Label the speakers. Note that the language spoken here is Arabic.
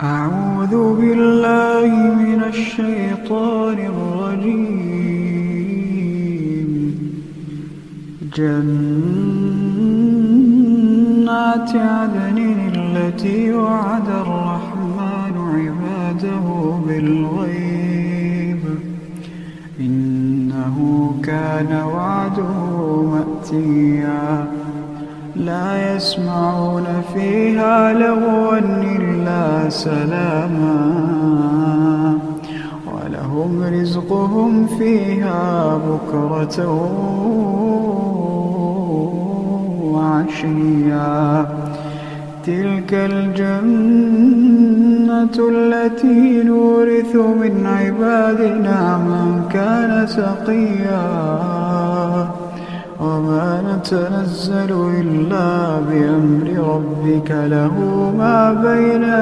Speaker 1: أعوذ بالله من الشيطان الرجيم. جنات عدن التي وعد الرحمن عباده بالغيب إنه كان وعده مأتيا. لا يسمعون فيها لغوا إلا سلاما ولهم رزقهم فيها بكرة وعشيا. تلك الجنة التي نورث من عبادنا من كان تقيا. وما نتنزل إلا بأمر ربك له ما بين